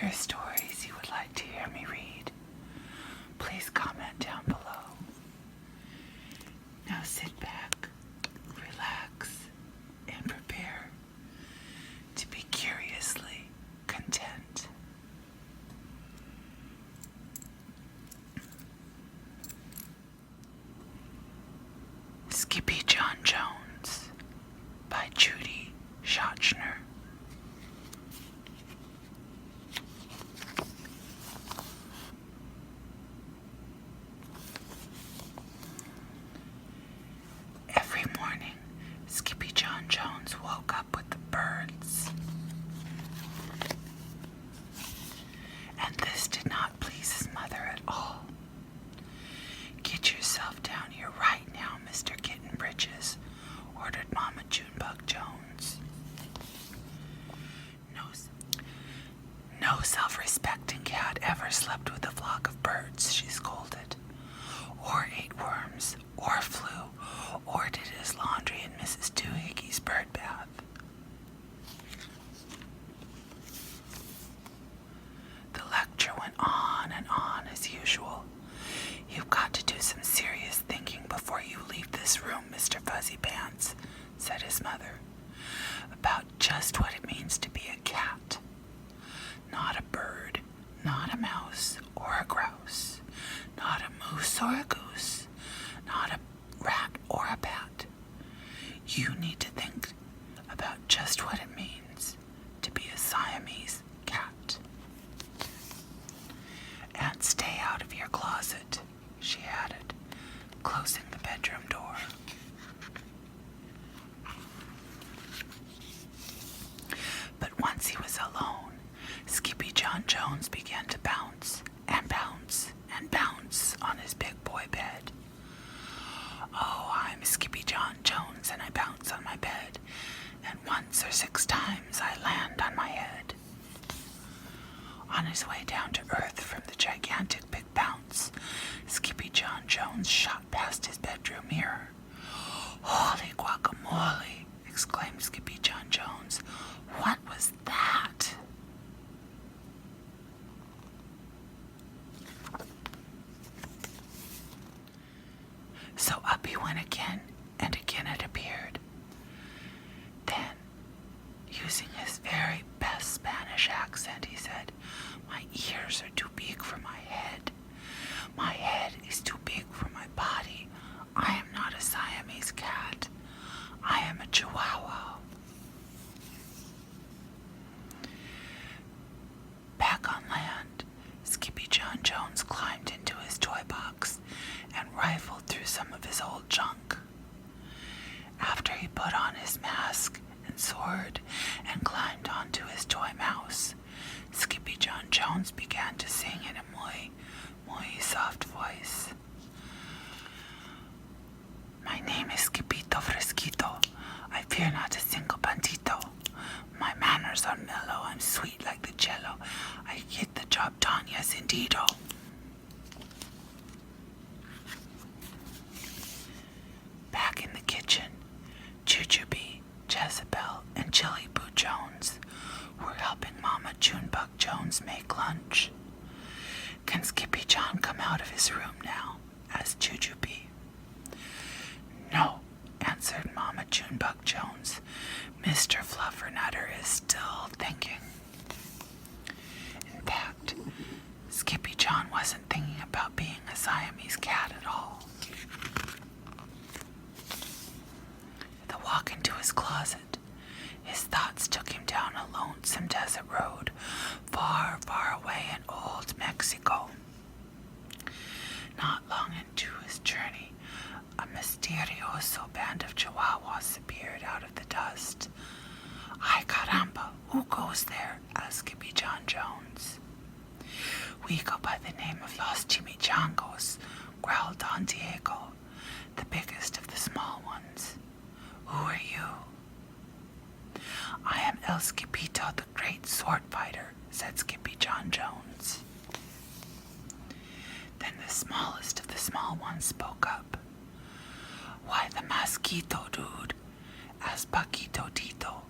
there stories you would like to hear me read, please comment down below. Now sit back, relax, and prepare to be curiously content. Skippyjon Jones by Judy Schachner. Every morning, Skippyjon Jones woke up with the birds. And this did not please his mother at all. "Get yourself down here right now, Mr. Kitten Britches," ordered Mama Jujubee Jones. No self-respecting cat ever slept with a flock of birds, she scolded, or ate worms, or flew, or did his laundry in Mrs. Doohickeys' bird bath. The lecture went on and on as usual. "You've got to do some serious thinking before you leave this room, Mr. Fuzzy Pants," said his mother, "about just what it means to be a cat. Not a bird, not a mouse or a grouse, not a moose or a goose, not a rat or a bat. You need to think about just what it means to be a Siamese cat. And stay out of your closet," she added, closing the bedroom door. But once he was alone, Skippyjon Jones began to bounce and bounce and bounce on his big boy bed. "Oh, I'm Skippyjon Jones, and I bounce on my bed, and once or 6 times I land on my head." On his way down to earth from the gigantic big bounce, Skippyjon Jones shot past his bedroom mirror. "Holy guacamole!" exclaimed Skippyjon Jones. "What was that?" So up he went again, and again it appeared. Then, using his very best Spanish accent, he said, "My ears are too big for my head. My head is too big for my body. I am not a Siamese cat. I am a Chihuahua." Back on land, Skippyjon Jones climbed into his toy box and rifled through some of his old junk. After he put on his mask and sword and climbed onto his toy mouse, Skippyjon Jones began to sing in a muy soft voice. "My name is Capito Fresquito. I fear not a single bandito. My manners are mellow. I'm sweet like the cello. I get the job done, yes indeedo." Back in the kitchen, Jujubee, Jezebel, and Chili Boo Jones were helping Mama Jujubee Jones make lunch. "Can Skippyjon come out of his room now?" asked Jujubee. "No," answered Mama Jujubee Jones. "Mr. Fluffernutter is still thinking." In fact, Skippyjon wasn't thinking about being a Siamese cat at all. The walk into his closet, his thoughts took him down a lonesome desert road, far, far away in old Mexico. Not long into his journey, a misterioso band of Chihuahuas appeared out of the dust. "Ay caramba, who goes there?" asked Skippyjon Jones. "We go by the name of Los Chimichango's," growled Don Diego, the biggest of the small ones. "Who are you?" "I am El Capito, the great sword fighter," said Skippyjon Jones. Then the smallest of the small ones spoke up. "Why, the Mosquito, dude, as Paquito Tito.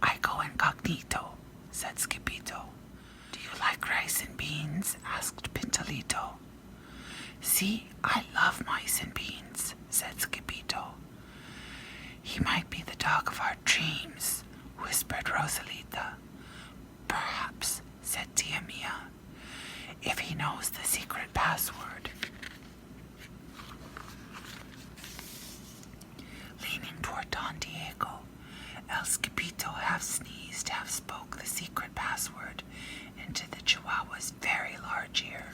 I go incognito," said Skippito. "Do like rice and beans? Asked Pintalito. See, I love mice and beans, said Skippito. He might be the dog of our dreams, whispered Rosalita. Perhaps, said Tia Mia, if he knows the secret password. Leaning toward Don Diego, El Skippito half sneezed, half spoke the secret password into the Chihuahua's very large ear.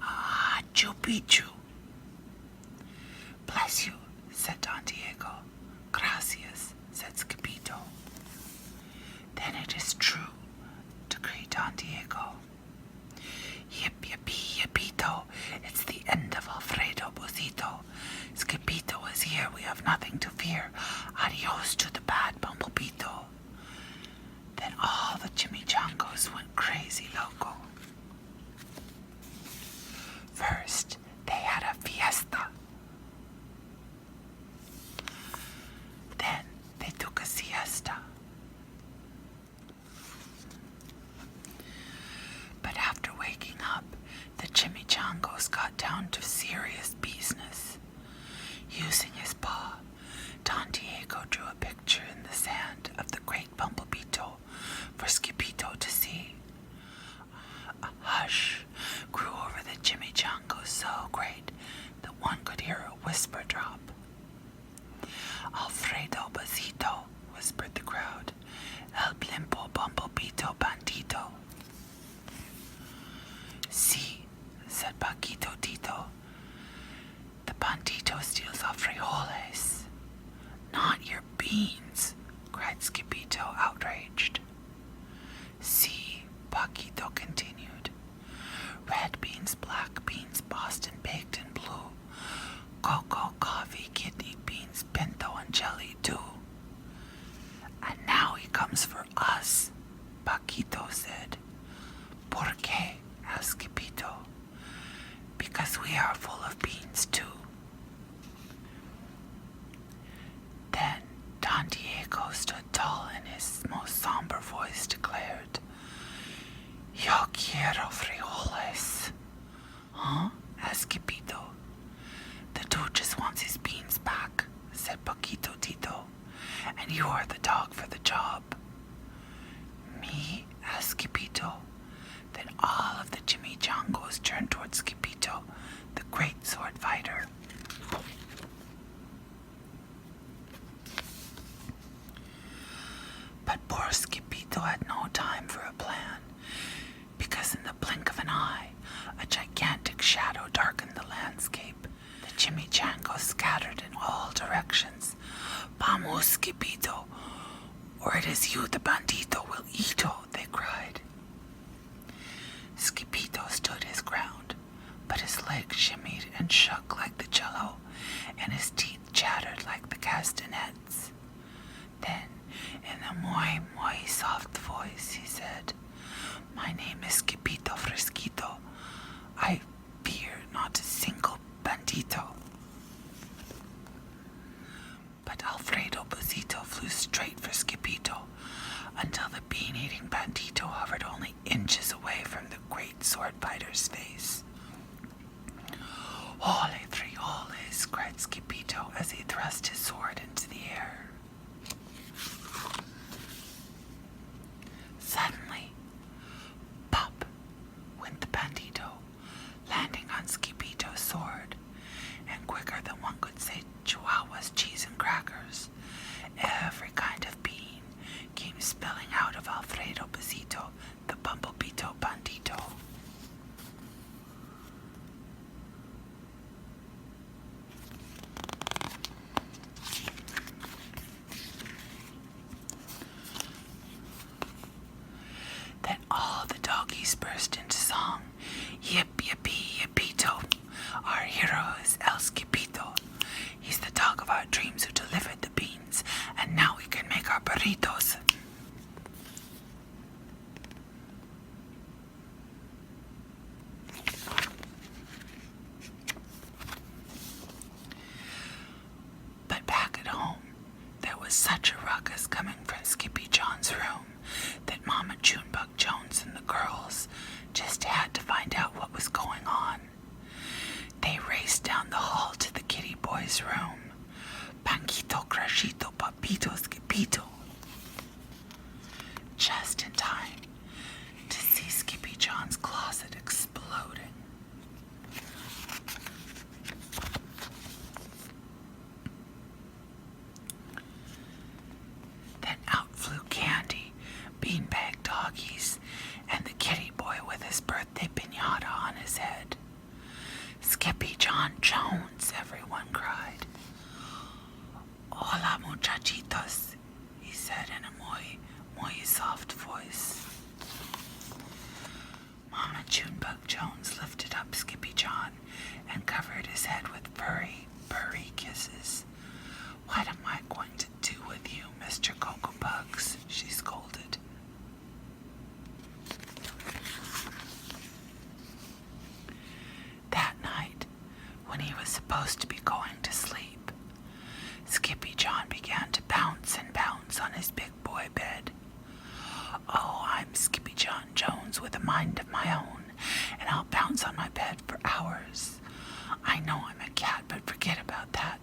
Ah, Chupichu. Bless you, said Don Diego. Gracias, said Capito. Then it is true, decreed Don Diego. Yip, yippee, yippito, it's the end of Alfredo Bocito. Skippito is here, we have nothing to fear. Adios to the bad Bumblebito. Then all the chimichangas went crazy loco. First, they had a fiesta. Then they took a siesta. But after waking up, the chimichangos got down to serious business. Using his paw, Don Diego drew a picture in the sand of the great Bumblebito for Skippito to see. A hush grew over the chimichango so great that one could hear a whisper drop. Alfredo Bocito, whispered the crowd. El Blimpo Bumblebito Bandito. See, said Paquito Tito. The bandito steals our frijoles. Not your beans, cried Skippito, outraged. See, Paquito continued. Red beans, black beans, Boston baked and blue. Cocoa, coffee, kidney beans, pinto, and jelly too. And now he comes for us, Paquito said. ¿Por qué? Asked Capito. Because we are full of beans too. Then Don Diego stood tall and his most somber voice declared, Yo quiero frijoles. Huh? Asked Capito. The dude just wants his beans back, said Paquito Tito. And you are the dog for the job. Me? Asked Capito. Then all of the chimichangos turned towards Capito, the great sword fighter. But poor Skippito had no time for a plan, because in the blink of an eye, a gigantic shadow darkened the landscape. The chimichangos scattered in all directions. Vamos, Skippito, or it is you the bandito will eat-o, they cried. Skippito stood his ground, but his legs shimmied and shook like the cello, and his teeth chattered like the castanets. Then, in a muy, muy soft voice, he said, My name is Capito Fresquito. I fear not a single bandito. But Alfredo Bocito flew straight for Skippito, until the bean-eating bandito hovered only inches away from the great sword fighter's face. Ole frijoles, cried Skippito as he thrust his sword into the air. Suddenly, pop went the bandito, landing on Skippito's sword, and quicker than one could say Chihuahuas, cheese, and crackers, every kind of bean came spilling out of Alfredo Bocito, the Bumblebito bandito. Then all the doggies burst into song. Yip, yippee, yippito. Our hero is El Skippito. He's the dog of our dreams who delivered the beans, and now we can make our burritos. But back at home, there was such a ruckus coming from Skippyjon's room that Mama Junebug Jones and the girls Skippyjon Jones, everyone cried. Hola, muchachitos, he said in a muy soft voice. Mama Junebug Jones lifted up Skippyjon and covered his head with purry kisses. What am I going to do with you, Mr. Cocoa Bugs? She scolded. That night, when he was supposed to be going to sleep, Skippyjon began to bounce and bounce on his big boy bed. Oh, I'm Skippyjon Jones with a mind of my own, and I'll bounce on my bed for hours. I know I'm a cat, but forget about that.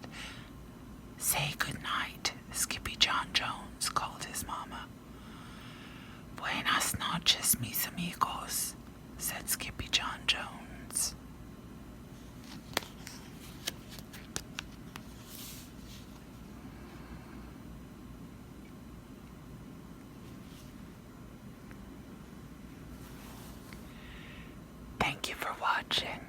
Say good night, Skippyjon Jones called his mama. Buenas noches, mis amigos, said Skippyjon Jones. Thank you for watching.